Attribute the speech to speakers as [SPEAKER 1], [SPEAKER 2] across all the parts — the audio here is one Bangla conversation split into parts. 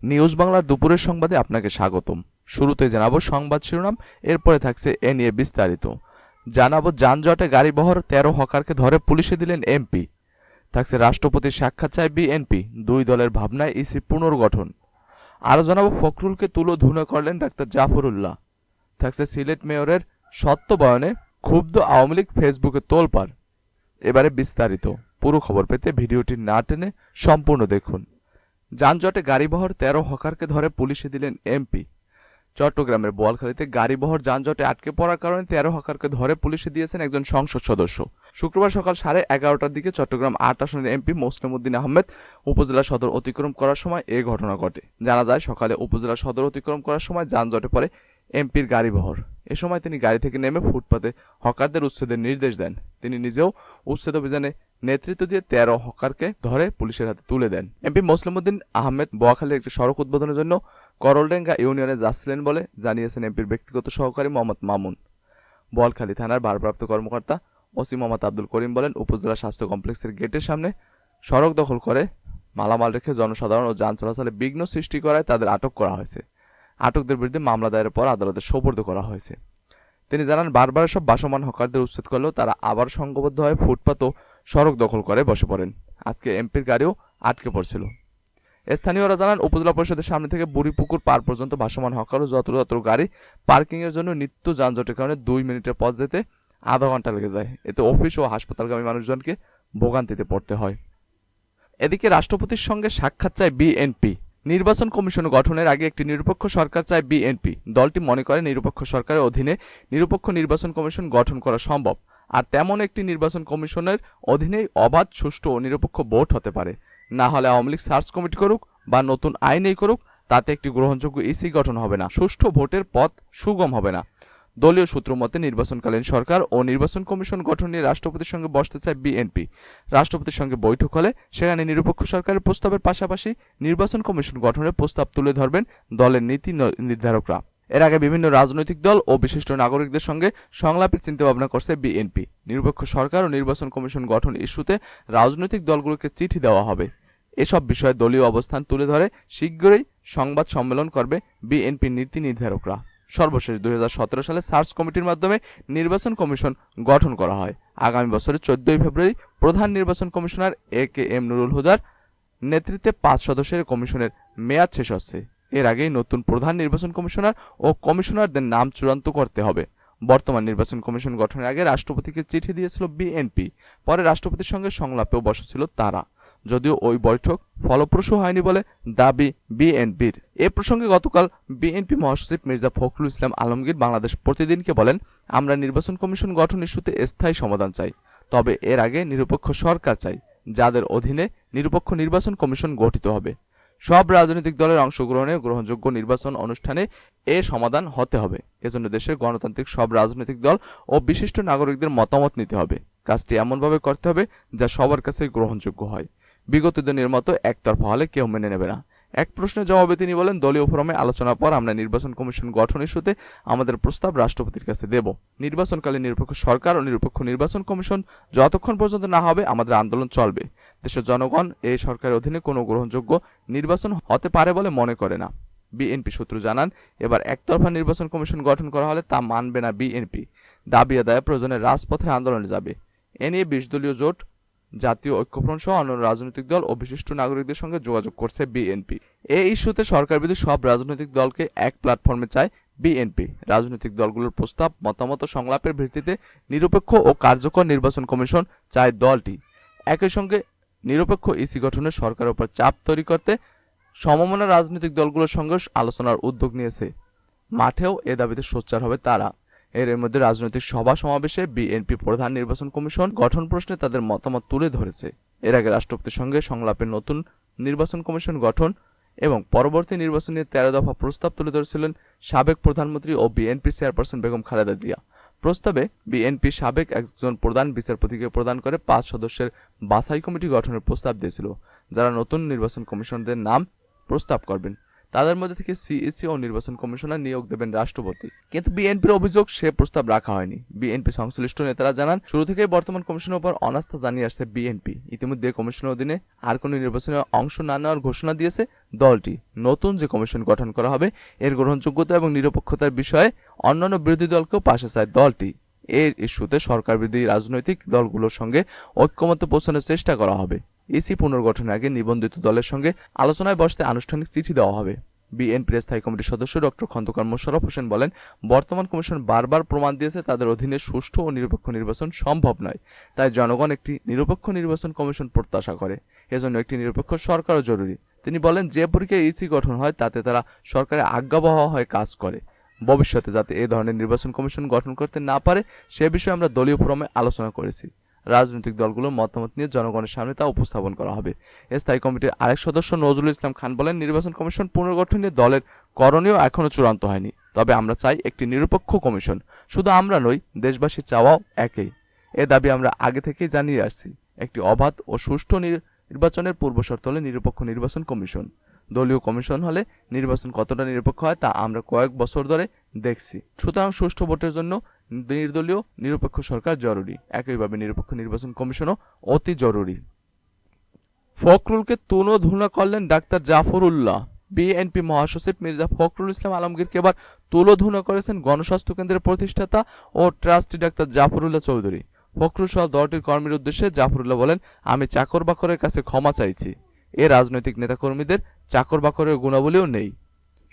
[SPEAKER 1] নিউজ বাংলার দুপুরের সংবাদে আপনাকে স্বাগতম। শুরুতে জানাবো সংবাদ শিরোনাম, এরপরে থাকছে এ নিয়ে বিস্তারিত। জানাবো যানজটে গাড়িবহর ১৩ হকারকে ধরে পুলিশে দিলেন এমপি। থাকছে রাষ্ট্রপতির সাক্ষাৎ চায় বিএনপি, দুই দলের ভাবনায় ইসি পুনর্গঠন। আরও জানাবো ফখরুলকে তুলোধুনো করলেন ডাক্তার জাফরুল্লাহ। থাকছে সিলেট মেয়রের সত্য বয়ানে ক্ষুব্ধ আওয়ামী লীগ ফেসবুকে তোলপাড়। এবারে বিস্তারিত। পুরো খবর পেতে ভিডিওটি না টেনে সম্পূর্ণ দেখুন। যানজটে গাড়িবহর ১৩ হকারকে ধরে পুলিশে দিলেন এমপি। চট্টগ্রামের বোয়ালখালীতে গাড়িবহর যানজটে আটকে পড়ার কারণে ১৩ হকারকে ধরে পুলিশে দিয়েছেন একজন সংসদ সদস্য। শুক্রবার সকাল 11:30টার দিকে চট্টগ্রাম ৮ আসনের এমপি মোসলেম উদ্দিন আহমেদ উপজেলা সদর অতিক্রম করার সময় এ ঘটনা ঘটে। জানা যায়, সকালে উপজেলা সদর অতিক্রম করার সময় যানজটে পড়ে এমপির গাড়িবহর। এ সময় তিনি গাড়ি থেকে নেমে ফুটপাতে হকারদের উচ্ছেদের নির্দেশ দেন। তিনি নিজেও উচ্ছেদ অভিযানে নেতৃত্ব দিয়ে ১৩ হকারকে ধরে পুলিশের হাতে তুলে দেন। এমপি মোসলেম উদ্দিন আহমেদ বোয়াখালীর একটি সড়ক উদ্বোধনের জন্য করলডেঙ্গা ইউনিয়নে যাচ্ছিলেন বলে জানিয়েছেন এমপির ব্যক্তিগত সহকারী মোহাম্মদ মামুন। বোয়ালখালী থানার ভারপ্রাপ্ত কর্মকর্তা ওসি মোহাম্মদ আব্দুল করিম বলেন, উপজেলা স্বাস্থ্য কমপ্লেক্সের গেটের সামনে সড়ক দখল করে মালামাল রেখে জনসাধারণ ও যান চলাচলে বিঘ্ন সৃষ্টি করায় তাদের আটক করা হয়েছে। আটকদের বিরুদ্ধে মামলা দায়েরের পর আদালতে সোপর্দ করা হয়েছে। তিনি জানান, বারবার সব ভাসমান হকারদের উচ্ছেদ করলেও তারা আবার সংঘবদ্ধ হয়ে ফুটপাত ও সড়ক দখল করে বসে পড়েন। আজকে এমপির গাড়িও আটকে পড়ছিল। স্থানীয়রা জানান, উপজেলা পরিষদের সামনে থেকে বুড়িপুকুর পার পর্যন্ত ভাসমান হকার ও যত্র গাড়ি পার্কিংয়ের জন্য নিত্য যানজটের কারণে ২ মিনিটের পথ যেতে আধা ঘন্টা লেগে যায়। এতে অফিস ও হাসপাতালগামী মানুষজনকে ভোগান্তিতে পড়তে হয়। এদিকে রাষ্ট্রপতির সঙ্গে সাক্ষাৎ চায় বিএনপি। নির্বাচন কমিশন গঠনের আগে একটি নিরপেক্ষ সরকার চায় বিএনপি। দলটি মনে করে নিরপেক্ষ সরকারের অধীনে নিরপেক্ষ নির্বাচন কমিশন গঠন করা সম্ভব, আর তেমন একটি নির্বাচন কমিশনের অধীনেই অবাধ, সুষ্ঠু ও নিরপেক্ষ ভোট হতে পারে। না হলে আওয়ামী লীগ সার্চ কমিটি করুক বা নতুন আইনেই করুক, তাতে একটি গ্রহণযোগ্য ইসি গঠন হবে না, সুষ্ঠু ভোটের পথ সুগম হবে না। দলীয় সূত্র মতে নির্বাচনকালীন সরকার ও নির্বাচন কমিশন গঠন নিয়ে রাষ্ট্রপতির সঙ্গে বসতে চায় বিএনপি। রাষ্ট্রপতির সঙ্গে বৈঠক হলে সেখানে নিরপেক্ষ সরকারের প্রস্তাবের পাশাপাশি নির্বাচন কমিশন গঠনের প্রস্তাব তুলে ধরবেন দলের নীতি নির্ধারকরা। এর আগে বিভিন্ন রাজনৈতিক দল ও বিশিষ্ট নাগরিকদের সঙ্গে সংলাপের চিন্তাভাবনা করছে বিএনপি। নিরপেক্ষ সরকার ও নির্বাচন কমিশন গঠন ইস্যুতে রাজনৈতিক দলগুলোকে চিঠি দেওয়া হবে। এসব বিষয়ে দলীয় অবস্থান তুলে ধরে শীঘ্রই সংবাদ সম্মেলন করবে বিএনপি নীতি নির্ধারকরা। সর্বশেষ ২০১৭ সালে সার্চ কমিটির মাধ্যমে নির্বাচন কমিশন গঠন করা হয়। আগামী বছরের ১৪ ফেব্রুয়ারি প্রধান নির্বাচন কমিশনার এ.কে.এম. নুরুল হুদার নেতৃত্বে ৫ সদস্যের কমিশনের মেয়াদ শেষ হচ্ছে। এর আগেই নতুন প্রধান নির্বাচন কমিশনার ও কমিশনারদের নাম চূড়ান্ত করতে হবে। বর্তমান নির্বাচন কমিশন গঠনের আগে রাষ্ট্রপতিকে চিঠি দিয়েছিল বিএনপি। পরে রাষ্ট্রপতির সঙ্গে সংলাপেও বসেছিল তারা, যদিও ওই বৈঠক ফলপ্রসূ হয়নি বলে দাবি বিএনপির। এ প্রসঙ্গে গতকাল বিএনপি মহাসচিব মির্জা ফখরুল ইসলাম আলমগীর বাংলাদেশ প্রতিদিনকে বলেন, আমরা নির্বাচন কমিশন গঠন ইস্যুতে স্থায়ী সমাধান চাই, তবে এর আগে নিরপেক্ষ সরকার চাই, যাদের অধীনে নিরপেক্ষ নির্বাচন কমিশন গঠিত হবে। সব রাজনৈতিক দলের অংশগ্রহণে গ্রহণযোগ্য নির্বাচন অনুষ্ঠানে এ সমাধান হতে হবে। এজন্য দেশের গণতান্ত্রিক সব রাজনৈতিক দল ও বিশিষ্ট নাগরিকদের মতামত নিতে হবে। কাজটি এমনভাবে করতে হবে যা সবার কাছে গ্রহণযোগ্য হয়। বিগত দিনের মতো একতরফা হলে কেউ মেনে নেবে না। এক প্রশ্নের জবাবে তিনি বলেন, দলীয় ফোরামে আলোচনার পর আমরা নির্বাচন কমিশন গঠন ইস্যুতে আমাদের প্রস্তাব রাষ্ট্রপতির কাছে দেব। নির্বাচনকালে নিরপেক্ষ সরকার ও নিরপেক্ষ নির্বাচন কমিশন যতক্ষণ পর্যন্ত না হবে আমাদের আন্দোলন চলবে। দেশের জনগণ এই সরকারের অধীনে কোনো গ্রহণযোগ্য নির্বাচন হতে পারে বলে মনে করে না। বিএনপি সূত্র জানান, এবার একতরফা নির্বাচন কমিশন গঠন করা হলে তা মানবে না বিএনপি। দাবি আদায়ে প্রয়োজনে রাজপথে আন্দোলনে যাবে। এ নিয়ে ২০ দলীয় জোট, জাতীয় ঐক্যফ্রন্ট সহ অন্য রাজনৈতিক দল ও বিশিষ্ট নাগরিকদের সঙ্গে যোগাযোগ করছে বিএনপি। এই ইস্যুতে সরকার বিরোধী সব রাজনৈতিক দলকে এক প্ল্যাটফর্মে চায় বিএনপি। রাজনৈতিক দলগুলোর প্রস্তাব, মতামত ও সংলাপের ভিত্তিতে নিরপেক্ষ ও কার্যকর নির্বাচন কমিশন চায় দলটি। একই সঙ্গে নিরপেক্ষ ইসি গঠনে সরকারের উপর চাপ তৈরি করতে সমমনা রাজনৈতিক দলগুলোর সঙ্গে আলোচনার উদ্যোগ নিয়েছে। মাঠেও এ দাবিতে সোচ্চার হবে তারা। এর মধ্যে রাজনৈতিক সভা সমাবেশে বিএনপি প্রধান নির্বাচন কমিশন গঠন প্রশ্নে তাদের মতামত তুলে ধরেছে। এর আগে রাষ্ট্রপতির সঙ্গে সংলাপে নতুন নির্বাচন কমিশন গঠন এবং পরবর্তী নির্বাচন নিয়ে ১৩ দফা প্রস্তাব তুলে ধরেছিলেন সাবেক প্রধানমন্ত্রী ও বিএনপি চেয়ারপারসন বেগম খালেদা জিয়া। প্রস্তাবে বিএনপি সাবেক একজন প্রধান বিচারপতিকে প্রদান করে ৫ সদস্যের বাছাই কমিটি গঠনের প্রস্তাব দিয়েছিল, যারা নতুন নির্বাচন কমিশনদের নাম প্রস্তাব করবেন। তাদের মধ্যে থেকে সিইসি ও নির্বাচন কমিশনার নিয়োগ দেবেন রাষ্ট্রপতি। কিন্তু বিএনপির অভিযোগ সে প্রস্তাব রাখা হয়নি। বিএনপি সংশ্লিষ্ট নেতারা জানান, শুরু থেকেই বর্তমান কমিশনের উপর অনাস্থা জানিয়ে আসছে বিএনপি। ইতিমধ্যে কমিশনের অধীনে আর কোনো নির্বাচনে অংশ না নেওয়ার ঘোষণা দিয়েছে দলটি। নতুন যে কমিশন গঠন করা হবে এর গ্রহণযোগ্যতা এবং নিরপেক্ষতার বিষয়ে অন্যান্য বিরোধী দলকেও পাশে চায় দলটি। এই ইস্যুতে সরকার বিরোধী রাজনৈতিক দলগুলোর সঙ্গে ঐক্যমত্যে পৌঁছানোর চেষ্টা করা হবে। ইসি পুনর্গঠনের আগে নিবন্ধিত দলের সঙ্গে আলোচনায় বসতে আনুষ্ঠানিক চিঠি দেওয়া হবে। বিএনপির স্থায়ী কমিটির সদস্য ডক্টর খন্দকার মোশাররফ হোসেন বলেন, বর্তমান কমিশন বারবার প্রমাণ দিয়েছে তাদের অধীনে সুষ্ঠু ও নিরপেক্ষ নির্বাচন সম্ভব নয়। তাই জনগণ একটি নিরপেক্ষ নির্বাচন কমিশন প্রত্যাশা করে। এজন্য একটি নিরপেক্ষ সরকারও জরুরি। তিনি বলেন, যে পরীক্ষায় ইসি গঠন হয় তাতে তারা সরকারের আজ্ঞাবহ হয়ে কাজ করে। ভবিষ্যতে যাতে এই ধরনের নির্বাচন কমিশন গঠন করতে না পারে সে বিষয়ে আমরা দলীয় ফোরামে আলোচনা করেছি। রাজনৈতিক দলগুলোর মতামত নিয়ে জনগণের সামনে তা উপস্থাপন করা হবে। স্থায়ী কমিটির আরেক সদস্য নজরুল ইসলাম খান বলেন, নির্বাচন কমিশন পুনর্গঠন নিয়ে দলের করণীয় এখনো চূড়ান্ত হয়নি। তবে আমরা চাই একটি নিরপেক্ষ কমিশন। শুধু আমরা নই, দেশবাসীর চাওয়াও একই। এ দাবি আমরা আগে থেকেই জানিয়ে আসছি। একটি অবাধ ও সুষ্ঠু নির্বাচনের পূর্বশর্ত হলে নিরপেক্ষ নির্বাচন কমিশন। দলীয় কমিশন হলে নির্বাচন কতটা নিরপেক্ষ হয় তা আমরা কয়েক বছর ধরে দেখছি। সুতরাং সুষ্ঠু ভোটের জন্য নির্দলীয় নিরপেক্ষ সরকার জরুরি। একইভাবে নিরপেক্ষ নির্বাচন কমিশনও অতি জরুরি। ফখরুলকে তুলোধুনা করলেন ডাক্তার জাফরুল্লাহ। বিএনপি মহাসচিব মির্জা ফখরুল ইসলাম আলমগীরকে এবার তুলোধুনা করেছেন গণস্বাস্থ্য কেন্দ্রের প্রতিষ্ঠাতা ও ট্রাস্টি ডাক্তার জাফরুল্লাহ চৌধুরী। ফখরুল সহ দলটির কর্মীর উদ্দেশ্যে জাফরুল্লাহ বলেন, আমি চাকর বাকরের কাছে ক্ষমা চাইছি। এ রাজনৈতিক নেতাকর্মীদের চাকর বাকরের গুণাবলীও নেই।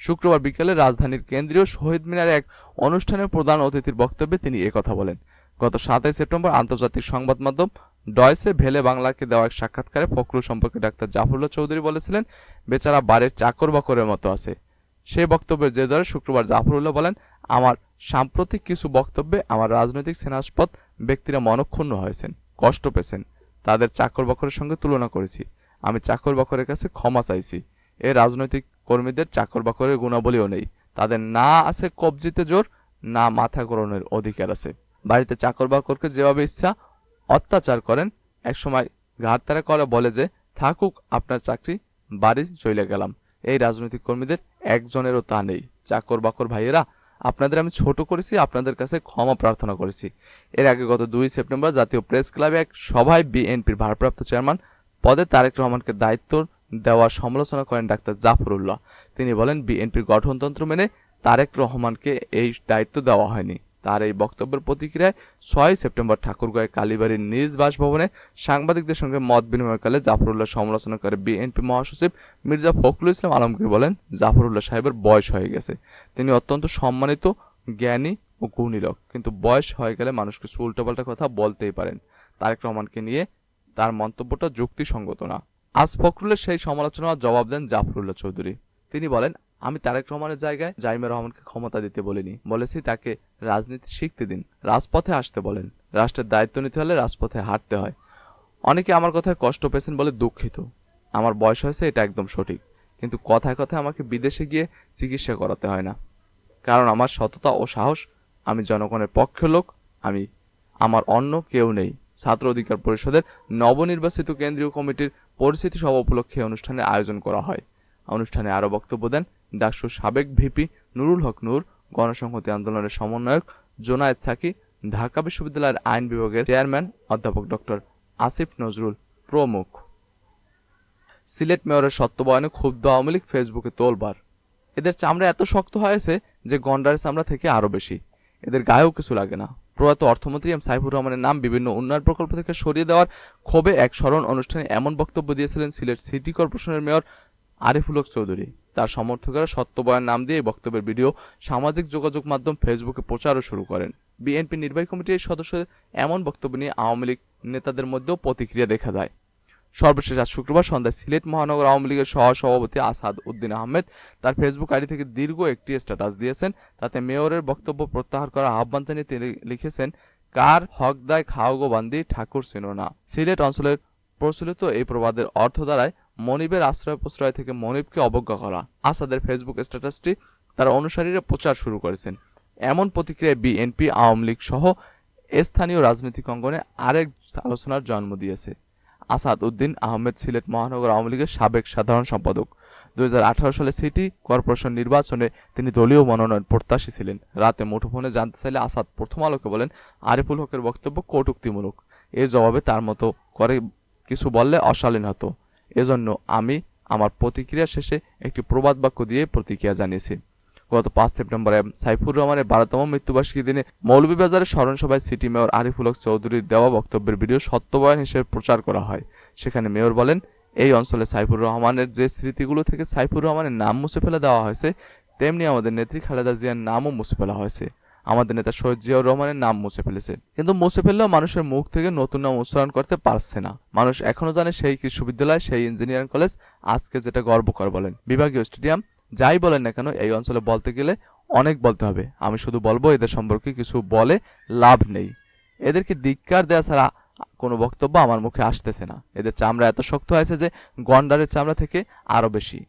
[SPEAKER 1] শুক্রবার বিকেলে রাজধানীর কেন্দ্রীয় শহীদ মিনারে এক অনুষ্ঠানের প্রধান অতিথির বক্তব্যে তিনি একথা বলেন। গত 7 সেপ্টেম্বর আন্তর্জাতিক সংবাদ মাধ্যম ডয়সে ভেলে বাংলাকে দেওয়া এক সাক্ষাৎকারে ফখরুল সম্পর্কে ডাক্তার জাফরুল্লাহ চৌধুরী বলেছিলেন, বেচারা বাড়ির চাকর বাকরের মতো আছে। সেই বক্তব্যের জেরে শুক্রবার জাফরুল্লাহ বলেন, আমার সাম্প্রতিক কিছু বক্তব্যে আমার রাজনৈতিক সেনাস্পদ ব্যক্তিরা মনক্ষুণ্ণ হয়েছেন, কষ্ট পেয়েছেন। তাদের চাকর বাকরের সঙ্গে তুলনা করেছি। আমি চাকর বাকরের কাছে ক্ষমা চাইছি। এ রাজনৈতিক কর্মীদের চাকর বাকরের গুণাবলীও নেই। তাদের না আছে কবজিতে জোর, না মাথা গড়নের অধিকার আছে। বাড়িতে চাকর বাকরকে যেভাবে ইচ্ছা অত্যাচার করেন, একসময় ঘাড়তারা করে বলে যে থাকুক আপনার চাকরি, বাড়ি চলে গেলাম। এই রাজনৈতিক কর্মীদের একজনেরও তা নেই। চাকর বাকর ভাইয়েরা, আপনাদের আমি ছোট করেছি, আপনাদের কাছে ক্ষমা প্রার্থনা করেছি। এর আগে গত 2 সেপ্টেম্বর জাতীয় প্রেস ক্লাবে এক সভায় বিএনপির ভারপ্রাপ্ত চেয়ারম্যান পদে তারেক রহমানকে দায়িত্ব দেওয়ার সমালোচনা করেন ডাক্তার জাফরুল্লাহ। তিনি বলেন, বিএনপির গঠনতন্ত্র মেনে তারেক রহমানকে এই দায়িত্ব দেওয়া হয়নি। তার এই বক্তব্যের প্রতিক্রিয়ায় 6 সেপ্টেম্বর ঠাকুরগাঁও কালীবাড়ির নিজ বাসভবনে সাংবাদিকদের সঙ্গে মত বিনিময়কালে জাফরুল্লাহ সমালোচনা করে বিএনপি মহাসচিব মির্জা ফখরুল ইসলাম আলমগীর বলেন, জাফরুল্লাহ সাহেবের বয়স হয়ে গেছে। তিনি অত্যন্ত সম্মানিত, জ্ঞানী ও গুণী লোক, কিন্তু বয়স হয়ে গেলে মানুষকে উল্টোপাল্টা কথা বলতেই পারেন। তারেক রহমানকে নিয়ে তার মন্তব্যটা যুক্তিসঙ্গত না। আজ ফখরুলের সেই সমালোচনার জবাব দেন জাফরুল্লাহ চৌধুরী। তিনি বলেন, আমি তারেক রহমানের জায়গায় জাইমা রহমানকে ক্ষমতা দিতে বলিনি, বলেছি তাকে রাজনীতি শিখতে দিন, রাজপথে আসতে বলেন। রাষ্ট্রের দায়িত্ব নিতে হলে রাজপথে হাঁটতে হয়। অনেকে আমার কথায় কষ্ট পেয়েছেন বলে দুঃখিত। আমার বয়স হয়েছে, এটা একদম সঠিক, কিন্তু কথায় কথায় আমাকে বিদেশে গিয়ে চিকিৎসা করাতে হয় না। কারণ আমার সততা ও সাহস, আমি জনগণের পক্ষের লোক, আমার অন্য কেউ নেই। ছাত্র অধিকার পরিষদের নবনির্বাচিত কেন্দ্রীয় কমিটির পরিস্থিতি সভা উপলক্ষে অনুষ্ঠানের আয়োজন করা হয়। অনুষ্ঠানে আরও বক্তব্য দেন ডাকসুর সাবেক ভিপি নুরুল হক নূর, গণসংহতি আন্দোলনের সমন্বয়ক জোনায়েদ সাকি, ঢাকা বিশ্ববিদ্যালয়ের আইন বিভাগের চেয়ারম্যান অধ্যাপক ডক্টর আসিফ নজরুল প্রমুখ। সিলেট মেয়রের সত্যবয়নে ক্ষুব্ধ আওয়ামী লীগ, ফেসবুকে তোলবার। এদের চামড়া এত শক্ত হয়েছে যে গন্ডারের চামড়া থেকে আরও বেশি। এদের গায়েও কিছু লাগে না। প্রয়াত অর্থমন্ত্রী এম সাইফুর রহমানের নাম বিভিন্ন উন্নয়ন প্রকল্প থেকে সরিয়ে দেওয়ার ক্ষোভে এক স্মরণ অনুষ্ঠানে এমন বক্তব্য দিয়েছিলেন সিলেট সিটি কর্পোরেশনের মেয়র আরিফুল হক চৌধুরী। তার সমর্থকেরা সত্যবয়ন নাম দিয়ে এই বক্তব্যের ভিডিও সামাজিক যোগাযোগ মাধ্যম ফেসবুকে প্রচারও শুরু করেন। বিএনপি নির্বাহী কমিটির সদস্যদের এমন বক্তব্য নিয়ে আওয়ামী লীগ নেতাদের মধ্যেও প্রতিক্রিয়া দেখা যায়। সর্বশেষ আজ শুক্রবার সন্ধ্যায় সিলেট মহানগর আওয়ামী লীগের সহসভাপতি আসাদ উদ্দিন আহমেদ তার ফেসবুক আইডি থেকে দীর্ঘ একটি স্ট্যাটাস দিয়েছেন। তাতে মেয়রের বক্তব্য প্রত্যাহার করার আহ্বান জানিয়ে তিনি লিখেছেন, কার হক দায় খাওগো বান্দি ঠাকুর চেনো না। সিলেট অঞ্চলের প্রচলিত এই প্রবাদের অর্থ দ্বারায় মনিবের আশ্রয় প্রশ্রয় থেকে মনিবকে অবজ্ঞা করা। আসাদের ফেসবুক স্ট্যাটাসটি তার অনুসারীরা প্রচার শুরু করেছেন। এমন প্রতিক্রিয়ায় বিএনপি, আওয়ামী লীগ সহ স্থানীয় রাজনৈতিক অঙ্গনে আরেক আলোচনার জন্ম দিয়েছে। আসাদ উদ্দিন আহমেদ সিলেট মহানগর আওয়ামী লীগের সাবেক সাধারণ সম্পাদক। 2018 সালে সিটি কর্পোরেশন নির্বাচনে তিনি দলীয় মনোনয়ন প্রত্যাশী ছিলেন। রাতে মুঠোফোনে জানতে চাইলে আসাদ প্রথম আলোকে বলেন, আরিফুল হকের বক্তব্য কটূক্তিমূলক। এর জবাবে তার মতো করে কিছু বললে অশালীন হতো। এজন্য আমি আমার প্রতিক্রিয়া শেষে একটি প্রবাদ বাক্য দিয়ে প্রতিক্রিয়া জানিয়েছি। গত 5 সেপ্টেম্বর সাইফুর রহমানের 12তম মৃত্যুবার্ষিকীর দিনে মৌলভীবাজারের স্মরণসভায় সিটি মেয়র আরিফুল হক চৌধুরীর দেওয়া বক্তব্যের ভিডিও সত্যবয়ান হিসেবে প্রচার করা হয়। সেখানে মেয়র বলেন, এই অঞ্চলে সাইফুর রহমানের যে স্মৃতিগুলো থেকে সাইফুর রহমানের নাম মুছে ফেলে দেওয়া হয়েছে, তেমনি আমাদের নেত্রী খালেদা জিয়ার নামও মুছে ফেলা হয়েছে। আমাদের নেতা শহীদ জিয়াউর রহমানের নাম মুছে ফেলেছে, কিন্তু মুছে ফেললেও মানুষের মুখ থেকে নতুন নাম উচ্চারণ করতে পারছে না। মানুষ এখনো জানে সেই বিশ্ববিদ্যালয়, সেই ইঞ্জিনিয়ারিং কলেজ, আজকে যেটা গর্বকর বলেন বিভাগীয় স্টেডিয়াম। যাই বলেন না কেন, এই অঞ্চলে বলতে গেলে অনেক বলতে হবে। আমি শুধু বলবো, এদের সম্পর্কে কিছু বলে লাভ নেই। এদেরকে ধিক্কার দেওয়া ছাড়া কোনো বক্তব্য আমার মুখে আসতেছে না। এদের চামড়া এত শক্ত হয়েছে যে গন্ডারের চামড়া থেকে আরো বেশি।